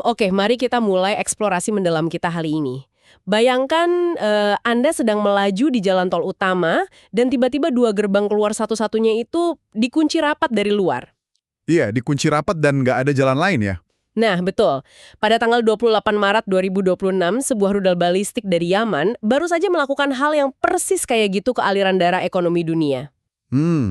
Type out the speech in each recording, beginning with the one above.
Oke, mari kita mulai eksplorasi mendalam kita kali ini. Bayangkan Anda sedang melaju di jalan tol utama dan tiba-tiba dua gerbang keluar satu-satunya itu dikunci rapat dari luar. Iya, dikunci rapat dan nggak ada jalan lain ya. Nah, betul. Pada tanggal 28 Maret 2026, sebuah rudal balistik dari Yaman baru saja melakukan hal yang persis kayak gitu ke aliran darah ekonomi dunia.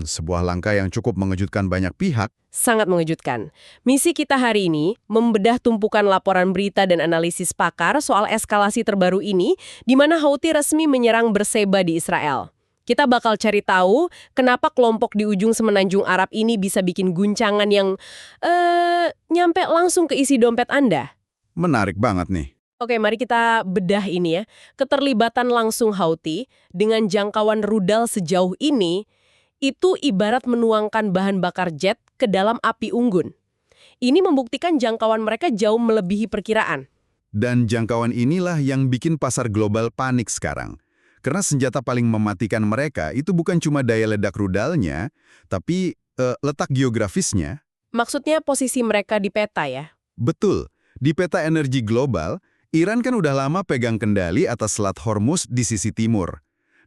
Sebuah langkah yang cukup mengejutkan banyak pihak. Sangat mengejutkan. Misi kita hari ini membedah tumpukan laporan berita dan analisis pakar soal eskalasi terbaru ini, di mana Houthi resmi menyerang Berseba di Israel. Kita bakal cari tahu kenapa kelompok di ujung semenanjung Arab ini bisa bikin guncangan yang nyampe langsung ke isi dompet Anda. Menarik banget nih. Oke, mari kita bedah ini ya. Keterlibatan langsung Houthi dengan jangkauan rudal sejauh ini itu ibarat menuangkan bahan bakar jet ke dalam api unggun. Ini membuktikan jangkauan mereka jauh melebihi perkiraan. Dan jangkauan inilah yang bikin pasar global panik sekarang. Karena senjata paling mematikan mereka itu bukan cuma daya ledak rudalnya, tapi letak geografisnya. Maksudnya posisi mereka di peta ya? Betul. Di peta energi global, Iran kan udah lama pegang kendali atas Selat Hormuz di sisi timur.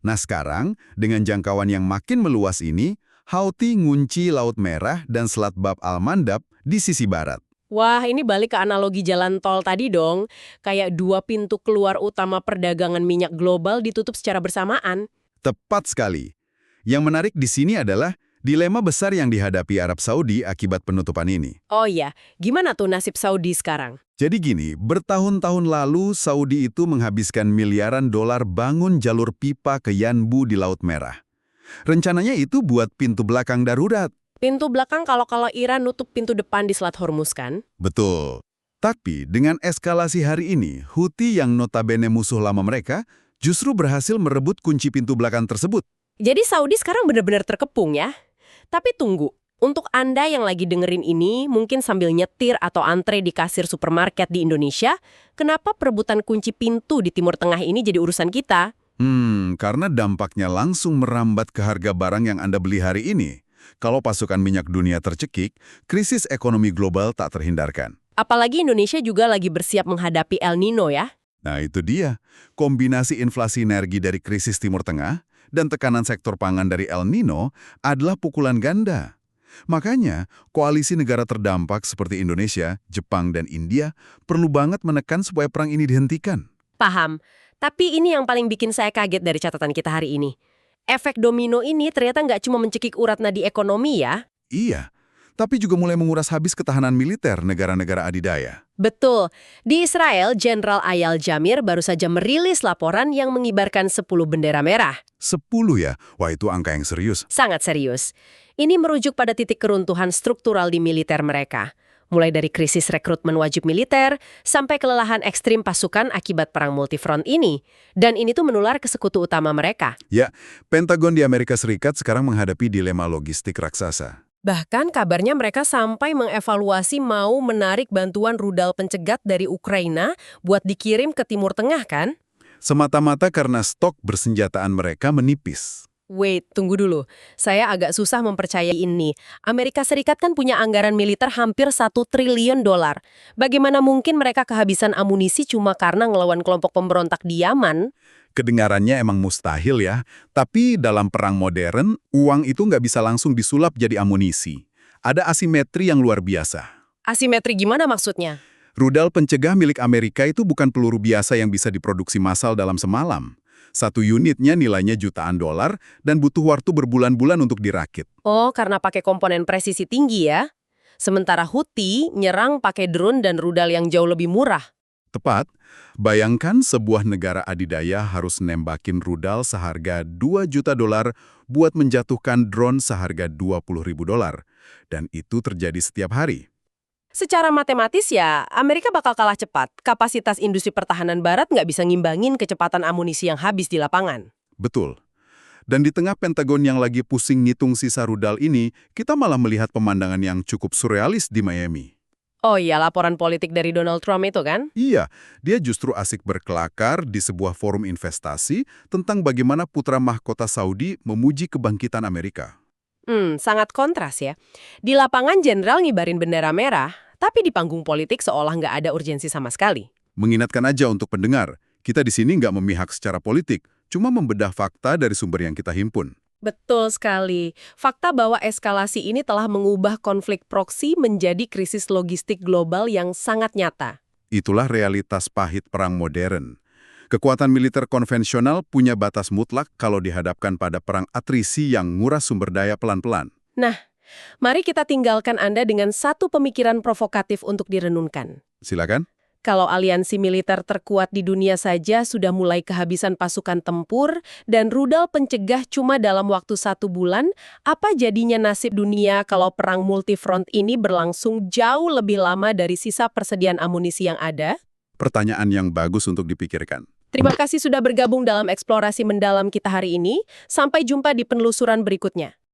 Nah sekarang, dengan jangkauan yang makin meluas ini, Houthi ngunci Laut Merah dan Selat Bab al-Mandab di sisi barat. Wah, ini balik ke analogi jalan tol tadi dong. Kayak dua pintu keluar utama perdagangan minyak global ditutup secara bersamaan. Tepat sekali. Yang menarik di sini adalah dilema besar yang dihadapi Arab Saudi akibat penutupan ini. Oh iya, gimana tuh nasib Saudi sekarang? Jadi gini, bertahun-tahun lalu Saudi itu menghabiskan miliaran dolar bangun jalur pipa ke Yanbu di Laut Merah. Rencananya itu buat pintu belakang darurat. Pintu belakang kalau Iran nutup pintu depan di Selat Hormuz kan? Betul. Tapi dengan eskalasi hari ini, Houthi yang notabene musuh lama mereka justru berhasil merebut kunci pintu belakang tersebut. Jadi Saudi sekarang benar-benar terkepung ya? Tapi tunggu. Untuk Anda yang lagi dengerin ini, mungkin sambil nyetir atau antre di kasir supermarket di Indonesia, kenapa perebutan kunci pintu di Timur Tengah ini jadi urusan kita? Karena dampaknya langsung merambat ke harga barang yang Anda beli hari ini. Kalau pasokan minyak dunia tercekik, krisis ekonomi global tak terhindarkan. Apalagi Indonesia juga lagi bersiap menghadapi El Nino ya? Nah itu dia, kombinasi inflasi energi dari krisis Timur Tengah dan tekanan sektor pangan dari El Nino adalah pukulan ganda. Makanya, koalisi negara terdampak seperti Indonesia, Jepang, dan India perlu banget menekan supaya perang ini dihentikan. Paham. Tapi ini yang paling bikin saya kaget dari catatan kita hari ini. Efek domino ini ternyata nggak cuma mencekik urat nadi ekonomi ya. Iya, tapi juga mulai menguras habis ketahanan militer negara-negara adidaya. Betul. Di Israel, Jenderal Ayal Jamir baru saja merilis laporan yang mengibarkan 10 bendera merah. 10 ya? Wah itu angka yang serius. Sangat serius. Ini merujuk pada titik keruntuhan struktural di militer mereka. Mulai dari krisis rekrutmen wajib militer, sampai kelelahan ekstrim pasukan akibat perang multifront ini. Dan ini tuh menular ke sekutu utama mereka. Ya, Pentagon di Amerika Serikat sekarang menghadapi dilema logistik raksasa. Bahkan kabarnya mereka sampai mengevaluasi mau menarik bantuan rudal pencegat dari Ukraina buat dikirim ke Timur Tengah kan? Semata-mata karena stok bersenjataan mereka menipis. Wait, tunggu dulu. Saya agak susah mempercayai ini. Amerika Serikat kan punya anggaran militer hampir 1 triliun dolar. Bagaimana mungkin mereka kehabisan amunisi cuma karena ngelawan kelompok pemberontak di Yaman? Kedengarannya emang mustahil ya, tapi dalam perang modern, uang itu nggak bisa langsung disulap jadi amunisi. Ada asimetri yang luar biasa. Asimetri gimana maksudnya? Rudal pencegah milik Amerika itu bukan peluru biasa yang bisa diproduksi massal dalam semalam. Satu unitnya nilainya jutaan dolar dan butuh waktu berbulan-bulan untuk dirakit. Oh, karena pakai komponen presisi tinggi ya? Sementara Houthi nyerang pakai drone dan rudal yang jauh lebih murah. Tepat, bayangkan sebuah negara adidaya harus nembakin rudal seharga 2 juta dolar buat menjatuhkan drone seharga 20.000 dolar. Dan itu terjadi setiap hari. Secara matematis ya, Amerika bakal kalah cepat. Kapasitas industri pertahanan barat nggak bisa ngimbangin kecepatan amunisi yang habis di lapangan. Betul. Dan di tengah Pentagon yang lagi pusing ngitung sisa rudal ini, kita malah melihat pemandangan yang cukup surrealis di Miami. Oh iya, laporan politik dari Donald Trump itu kan? Iya, dia justru asik berkelakar di sebuah forum investasi tentang bagaimana putra mahkota Saudi memuji kebangkitan Amerika. Sangat kontras ya. Di lapangan jenderal ngibarin bendera merah, Tapi di panggung politik seolah nggak ada urgensi sama sekali. Mengingatkan aja untuk pendengar, kita di sini nggak memihak secara politik, cuma membedah fakta dari sumber yang kita himpun. Betul sekali. Fakta bahwa eskalasi ini telah mengubah konflik proksi menjadi krisis logistik global yang sangat nyata. Itulah realitas pahit perang modern. Kekuatan militer konvensional punya batas mutlak kalau dihadapkan pada perang atrisi yang nguras sumber daya pelan-pelan. Nah, mari kita tinggalkan Anda dengan satu pemikiran provokatif untuk direnungkan. Silakan. Kalau aliansi militer terkuat di dunia saja sudah mulai kehabisan pasukan tempur dan rudal pencegah cuma dalam waktu 1 bulan, apa jadinya nasib dunia kalau perang multifront ini berlangsung jauh lebih lama dari sisa persediaan amunisi yang ada? Pertanyaan yang bagus untuk dipikirkan. Terima kasih sudah bergabung dalam eksplorasi mendalam kita hari ini. Sampai jumpa di penelusuran berikutnya.